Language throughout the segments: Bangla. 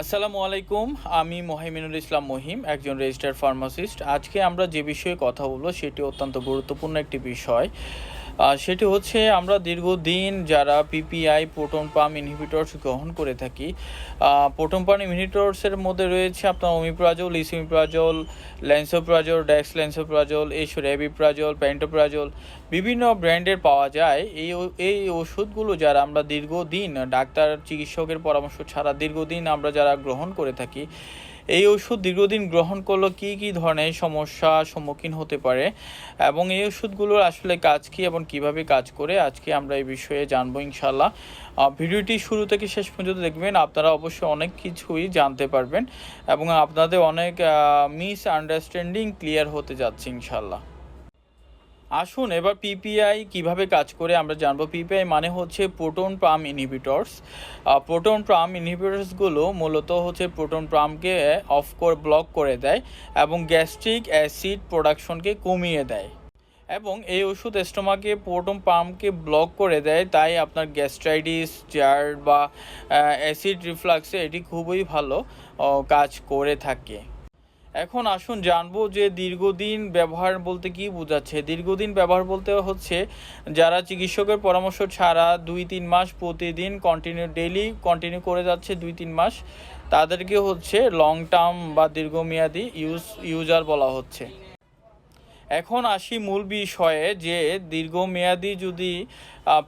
আসসালামু আলাইকুম। আমি মহিমিনুল ইসলাম মহিম, একজন রেজিস্টার্ড ফার্মাসিস্ট। আজকে আমরা যে বিষয়ে কথা বলবো সেটি অত্যন্ত গুরুত্বপূর্ণ একটি বিষয়। সেটি হচ্ছে আমরা দীর্ঘদিন যারা পিপিআই প্রোটন পাম্প ইনহিবিটরস গ্রহণ করে থাকি। প্রোটন পাম্প ইনহিবিটরসের মধ্যে রয়েছে আপনার ওমিপ্রাজল, লিসিমিপ্রাজল, ল্যান্সোপ্রাজল, ডেক্সল্যান্সোপ্রাজল, রেবিপ্রাজল, প্যান্টোপ্রাজল বিভিন্ন ব্র্যান্ডের পাওয়া যায়। এই ওষুধগুলো যারা আমরা দীর্ঘদিন ডাক্তার চিকিৎসকের পরামর্শ ছাড়া দীর্ঘদিন আমরা যারা গ্রহণ করে থাকি, এই ওষুধ দীর্ঘদিন গ্রহণ করলে কী ধরনের সমস্যার সম্মুখীন হতে পারে এবং এই ওষুধগুলোর আসলে কাজ কী এবং কিভাবে কাজ করে, আজকে আমরা এই বিষয়ে জানবো ইনশাল্লাহ। ভিডিওটি শুরু থেকে শেষ পর্যন্ত দেখবেন, আপনারা অবশ্যই অনেক কিছুই জানতে পারবেন এবং আপনাদের অনেক মিস আন্ডারস্ট্যান্ডিং ক্লিয়ার হতে যাচ্ছে ইনশাল্লাহ। আসুন এবার পিপিআই কিভাবে কাজ করে আমরা জানবো। পিপিআই মানে হচ্ছে proton pump inhibitors. Proton pump ইনহিবিটরসগুলো মূলত হচ্ছে প্রোটন পাম্পকে ব্লক করে দেয় এবং গ্যাস্ট্রিক অ্যাসিড প্রোডাকশনকে কমিয়ে দেয়। এবং এই ওষুধ স্টোমাকে প্রোটন পাম্পকে ব্লক করে দেয়, তাই আপনার গ্যাস্ট্রাইটিস, জার্ড বা অ্যাসিড রিফ্লাক্সে এটি খুবই ভালো কাজ করে থাকে। এখন আসুন জানবো যে দীর্ঘদিন ব্যবহার বলতে কি বোঝাচ্ছে। দীর্ঘদিন ব্যবহার বলতে হচ্ছে যারা চিকিৎসকের পরামর্শ ছাড়া 2-3 মাস প্রতিদিন ডেইলি কন্টিনিউ করে যাচ্ছে 2-3 মাস, তাদেরকে হচ্ছে লং টার্ম বা দীর্ঘমেয়াদী ইউজার বলা হচ্ছে। এখন আসি মূল বিষয়ে যে দীর্ঘমেয়াদী যদি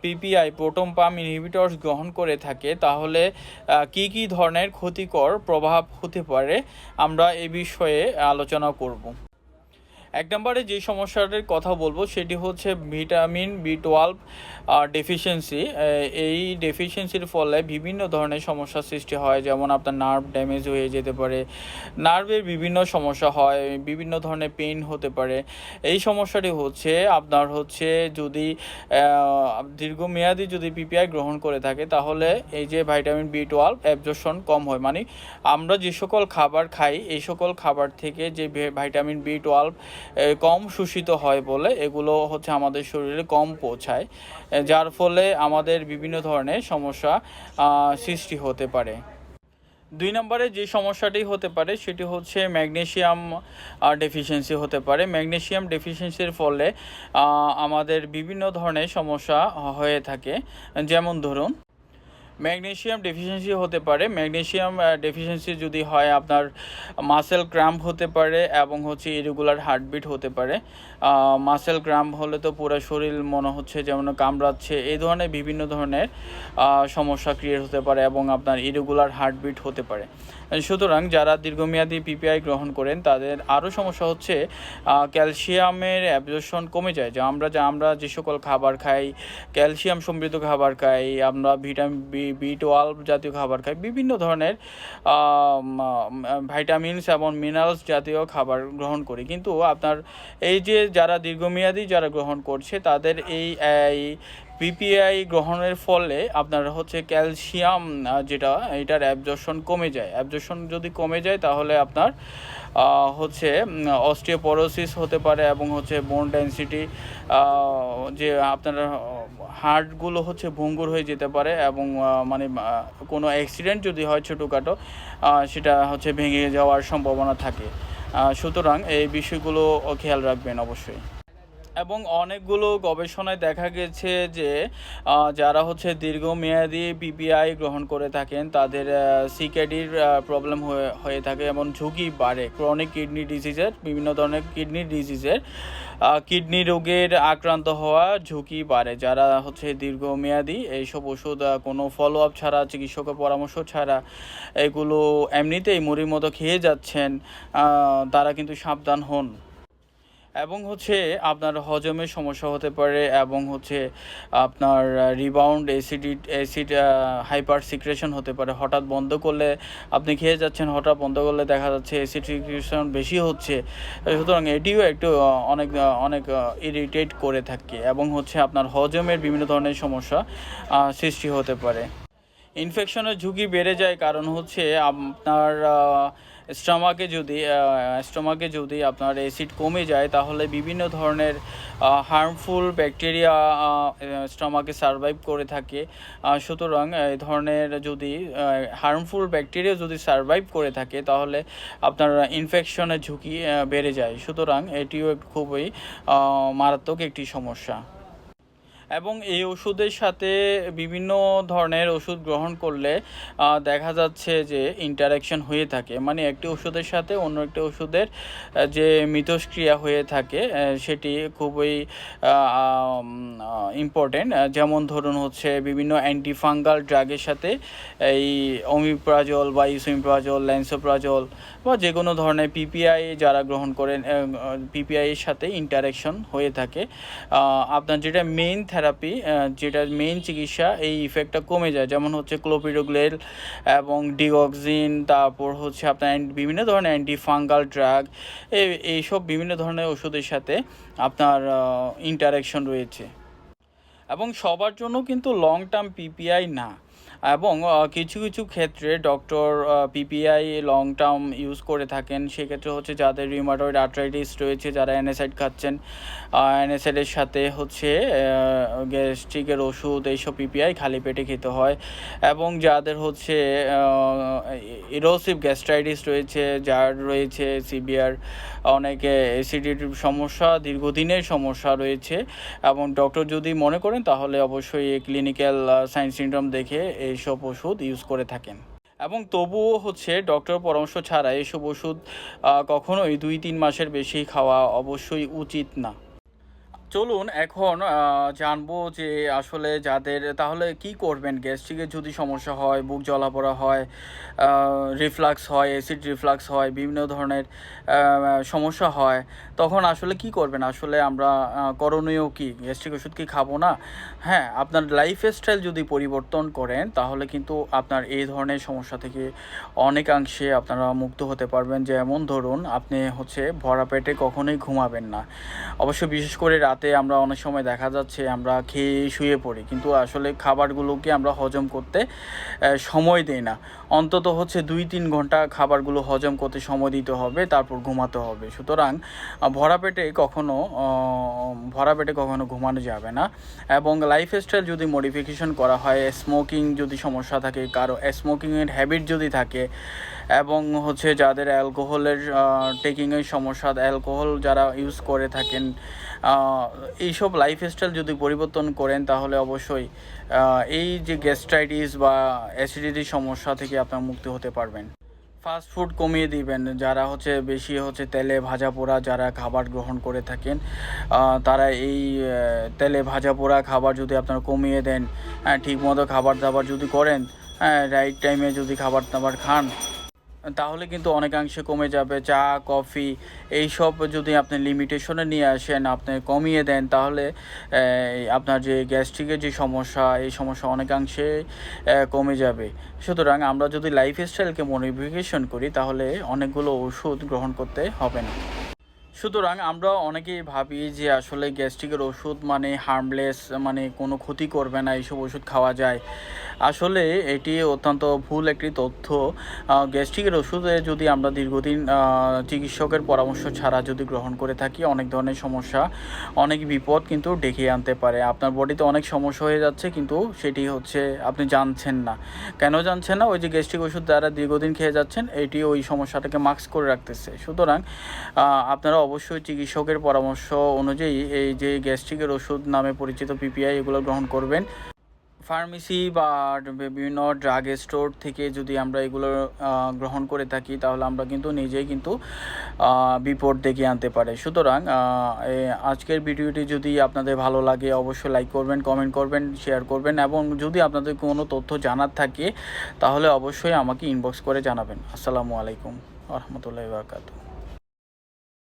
পিপিআই প্রোটন পাম্প ইনহিবিটরস গ্রহণ করে থাকে তাহলে কি ধরনের ক্ষতিকর প্রভাব হতে পারে, আমরা এ বিষয়ে আলোচনা করব। এক নম্বরে যে সমস্যাটার কথা বলবো সেটি হচ্ছে ভিটামিন বি12 ডেফিসিয়েন্সি। এই ডেফিসিয়েন্সির ফলে বিভিন্ন ধরনের সমস্যার সৃষ্টি হয়, যেমন আপনার নার্ভ ড্যামেজ হয়ে যেতে পারে, নার্ভের বিভিন্ন সমস্যা হয়, বিভিন্ন ধরনের পেইন হতে পারে। এই সমস্যাটি হচ্ছে আপনার হচ্ছে যদি দীর্ঘমেয়াদী যদি পিপিআই গ্রহণ করে থাকে তাহলে এই যে ভিটামিন বি12 অ্যাবজর্পশন কম হয়, মানে আমরা যে সকল খাবার খাই এই সকল খাবার থেকে যে ভিটামিন বি12 কম শোষিত হয় বলে এগুলো হচ্ছে আমাদের শরীরে কম পৌঁছায়, যার ফলে আমাদের বিভিন্ন ধরনের সমস্যা সৃষ্টি হতে পারে। 2 নম্বরে যে সমস্যাটি হতে পারে সেটি হচ্ছে ম্যাগনেসিয়াম ডেফিসিয়েন্সি হতে পারে। ম্যাগনেসিয়াম ডেফিসিয়েন্সির ফলে আমাদের বিভিন্ন ধরনের সমস্যা হয়ে থাকে। যেমন ধরুন ম্যাগনেসিয়াম ডেফিসিয়েন্সি হতে পারে। ম্যাগনেসিয়াম ডেফিসিয়েন্সি যদি হয় আপনার মাসেল ক্র্যাম্প হতে পারে এবং হচ্ছে ইরেগুলার হার্টবিট হতে পারে। মাসেল ক্র্যাম্প হলে তো পুরো শরীর মনে হচ্ছে যেমন কামড়াচ্ছে, এই ধরনের বিভিন্ন ধরনের সমস্যা ক্রিয়েট হতে পারে এবং আপনার ইরেগুলার হার্টবিট হতে পারে। সুতরাং যারা দীর্ঘমেয়াদী পিপিআই গ্রহণ করেন তাদের আরও সমস্যা হচ্ছে ক্যালসিয়ামের অ্যাবজর্পশন কমে যায়। আমরা যে সকল খাবার খাই, ক্যালসিয়াম সমৃদ্ধ খাবার খাই, আমরা ভিটামিন বি12 জাতীয় খাবার খাই, বিভিন্ন ধরনের ভাইটামিনস এবং মিনারেলস জাতীয় খাবার গ্রহণ করি, কিন্তু আপনার এই যে যারা দীর্ঘমেয়াদী যারা গ্রহণ করছে তাদের এই পিপিআই গ্রহণের ফলে আপনার হচ্ছে ক্যালসিয়াম যেটা এটার অ্যাবজর্পশন কমে যায়। অ্যাবজর্পশন যদি কমে যায় তাহলে আপনার হচ্ছে অস্টিওপোরোসিস হতে পারে এবং হচ্ছে বোন ডেনসিটি, যে আপনার হার্টগুলো হচ্ছে ভঙ্গুর হয়ে যেতে পারে এবং মানে কোনো অ্যাক্সিডেন্ট যদি হয় ছোটোখাটো সেটা হচ্ছে ভেঙে যাওয়ার সম্ভাবনা থাকে। সুতরাং এই বিষয়গুলো খেয়াল রাখবেন অবশ্যই। এবং অনেকগুলো গবেষণায় দেখা গেছে যে যারা হচ্ছে দীর্ঘমেয়াদী পিপিআই গ্রহণ করে থাকেন তাদের সিকেডির প্রবলেম হয়ে থাকে এবং ঝুঁকি বাড়ে ক্রনিক কিডনি ডিজিজের, বিভিন্ন ধরনের কিডনি ডিজিজের, কিডনি রোগের আক্রান্ত হওয়া ঝুঁকি বাড়ে। যারা হচ্ছে দীর্ঘমেয়াদী এইসব ওষুধ কোনো ফলো আপ ছাড়া, চিকিৎসকের পরামর্শ ছাড়া এগুলো এমনিতেই মুড়ির মতো খেয়ে যাচ্ছেন, তারা কিন্তু সাবধান হন। এবং হচ্ছে আপনার হজমের সমস্যা হতে পারে এবং হচ্ছে আপনার রিবাউন্ড অ্যাসিড হাইপার সিক্রেশন হতে পারে। হঠাৎ বন্ধ করলে আপনি খেয়ে যাচ্ছেন, হঠাৎ বন্ধ করলে দেখা যাচ্ছে অ্যাসিড সিক্রেশন বেশি হচ্ছে, সুতরাং এটিও একটু অনেক ইরিটেট করে থাকে এবং হচ্ছে আপনার হজমের বিভিন্ন ধরনের সমস্যা সৃষ্টি হতে পারে। ইনফেকশনের ঝুঁকি বেড়ে যায়, কারণ হচ্ছে আপনার স্টোমাকে যদি আপনার অ্যাসিড কমে যায়, তাহলে বিভিন্ন ধরনের হার্মফুল ব্যাকটেরিয়া স্টোমাকে সারভাইভ করে থাকে। সুতরাং এই ধরনের যদি হার্মফুল ব্যাকটেরিয়া যদি সারভাইভ করে থাকে, তাহলে আপনার ইনফেকশনের ঝুঁকি বেড়ে যায়। সুতরাং এটিও খুবই মারাত্মক একটি সমস্যা। এবং এই ওষুধের সাথে বিভিন্ন ধরনের ওষুধ গ্রহণ করলে দেখা যাচ্ছে যে ইন্টারাকশন হয়ে থাকে, মানে একটি ওষুধের সাথে অন্য একটি ওষুধের যে মিথস্ক্রিয়া হয়ে থাকে সেটি খুবই ইম্পর্টেন্ট। যেমন ধরুন হচ্ছে বিভিন্ন অ্যান্টিফাঙ্গাল ড্রাগের সাথে এই ওমিপ্রাজল বা ইসোমিপ্রাজল, ল্যান্সোপ্রাজল বা যে কোনো ধরনের পিপিআই যারা গ্রহণ করেন, পিপিআইয়ের সাথে ইন্টারাকশন হয়ে থাকে। আপনার যেটা মেইন থেরাপি, যেটা মেইন চিকিৎসা, এই ইফেক্টটা কমে যায়। যেমন হচ্ছে ক্লোপিডোগ্রেল এবং ডিগক্সিন, তারপর হচ্ছে আপনার বিভিন্ন ধরনের অ্যান্টিফাঙ্গাল ড্রাগ, এইসব বিভিন্ন ধরনের ওষুধের সাথে আপনার ইন্টারাকশন রয়েছে। এবং সবার জন্য কিন্তু লং টার্ম পিপিআই না, এবং কিছু কিছু ক্ষেত্রে doctor PPI long term use করে থাকেন। সেক্ষেত্রে হচ্ছে যাদের রিউমাটয়েড আর্থ্রাইটিস রয়েছে, যারা অ্যানাসাইড খাচ্ছেন, অ্যানাসাইডের সাথে হচ্ছে গ্যাস্ট্রিকের ওষুধ, এইসব পিপিআই খালি পেটে খেতে হয়। এবং যাদের হচ্ছে ইরোসিভ গ্যাস্ট্রাইটিস রয়েছে, যার রয়েছে সিভিয়ার অনেকে অ্যাসিডিটির সমস্যা, দীর্ঘদিনের সমস্যা রয়েছে, এবং ডক্টর যদি মনে করেন তাহলে অবশ্যই ক্লিনিক্যাল সাইন সিনড্রোম দেখে এইসব ওষুধ ইউজ করে থাকেন। এবং তবুও হচ্ছে ডক্টর পরামর্শ ছাড়া এইসব ওষুধ কখনোই 2-3 মাসের বেশি খাওয়া অবশ্যই উচিত না। চলুন এখন জানবো যে আসলে যাদের তাহলে কি করবেন গ্যাস্ট্রিকের যদি সমস্যা হয়, বুক জ্বালাপোড়া হয়, রিফ্লাক্স হয়, অ্যাসিড রিফ্লাক্স হয়, বিভিন্ন ধরনের সমস্যা হয়, তখন আসলে কি করবেন? আসলে আমরা করণীয় কি? গ্যাস্ট্রিক ওষুধ কি খাবো না? হ্যাঁ, আপনার লাইফস্টাইল যদি পরিবর্তন করেন, তাহলে কিন্তু আপনার এই ধরনের সমস্যা থেকে অনেকাংশে আপনারা মুক্ত হতে পারবেন। যেমন ধরুন, আপনি হচ্ছে ভরা পেটে কখনোই ঘুমাবেন না। অবশ্য বিশেষ করে রাতে আমরা অনেক সময় দেখা যাচ্ছে আমরা খেয়ে শুয়ে পড়ি, কিন্তু আসলে খাবারগুলোকে আমরা হজম করতে সময় দিই না। অন্তত হচ্ছে 2-3 ঘন্টা খাবারগুলো হজম করতে সময় দিতে হবে, তারপর ঘুমাতে হবে। সুতরাং ভরা পেটে কখনো ঘুমানো যাবে না। এবং লাইফস্টাইল যদি মডিফিকেশন করা হয়, স্মোকিং যদি সমস্যা থাকে, কারো স্মোকিংয়ের হ্যাবিট যদি থাকে, এবং হচ্ছে যাদের অ্যালকোহলের টেকিংয়ের সমস্যা, অ্যালকোহল যারা ইউজ করে থাকেন, এইসব লাইফস্টাইল যদি পরিবর্তন করেন, তাহলে অবশ্যই এই যে গ্যাস্ট্রাইটিস বা অ্যাসিডিটির সমস্যা থেকে আপনারা মুক্তি হতে পারবেন। ফাস্ট ফুড কমিয়ে দিবেন। যারা হচ্ছে বেশি হচ্ছে তেলে ভাজা পোড়া যারা খাবার গ্রহণ করে থাকেন, তারা এই তেলে ভাজা পোড়া খাবার যদি আপনারা কমিয়ে দেন, ঠিকমতো খাবার দাবার যদি করেন, রাইট টাইমে যদি খাবার দাবার খান, তাহলে কিন্তু অনেকাংশে কমে যাবে। চা, কফি এইসব যদি আপনি লিমিটেশনে নিয়ে আসেন, আপনি কমিয়ে দেন, তাহলে আপনার যে গ্যাস্ট্রিকের যে সমস্যা, এই সমস্যা অনেকাংশে কমে যাবে। সুতরাং আমরা যদি লাইফস্টাইলকে মডিফিকেশন করি, তাহলে অনেকগুলো ওষুধ গ্রহণ করতে হবে না। সুতরাং আমরা অনেকেই ভাবি যে আসলে গ্যাস্ট্রিকের ওষুধ মানে হার্মলেস, মানে কোনো ক্ষতি করবে না, এইসব ওষুধ খাওয়া যায়। আসলে এটি অত্যন্ত ভুল একটি তথ্য। গ্যাস্ট্রিকের ওষুধে যদি আমরা দীর্ঘদিন চিকিৎসকের পরামর্শ ছাড়া যদি গ্রহণ করে থাকি, অনেক ধরনের সমস্যা, অনেক বিপদ কিন্তু ডেকে আনতে পারে। আপনার বডিতে অনেক সমস্যা হয়ে যাচ্ছে, কিন্তু সেটি হচ্ছে আপনি জানছেন না। কেন জানছেন না? ওই যে গ্যাস্ট্রিক ওষুধ দ্বারা দীর্ঘদিন খেয়ে যাচ্ছেন, এটি ওই সমস্যাটাকে মাস্ক করে রাখতেছে। সুতরাং আপনারা অবশ্যই চিকিৎসকের পরামর্শ অনুযায়ী এই যে গ্যাস্ট্রিকের ওষুধ নামে পরিচিত পিপিআই, এগুলো গ্রহণ করবেন। ফার্মেসি বা বিভিন্ন ড্রাগ স্টোর থেকে যদি আমরা এগুলো গ্রহণ করে থাকি, তাহলে আমরা কিন্তু নিজেই কিন্তু বিপদ ডেকে আনতে পারে। সুতরাং আজকের ভিডিওটি যদি আপনাদের ভালো লাগে, অবশ্যই লাইক করবেন, কমেন্ট করবেন, শেয়ার করবেন, এবং যদি আপনাদের কোনো তথ্য জানার থাকে, তাহলে অবশ্যই আমাকে ইনবক্স করে জানাবেন। আসসালামু আলাইকুম ওয়া রাহমাতুল্লাহি ওয়া বারাকাতুহু।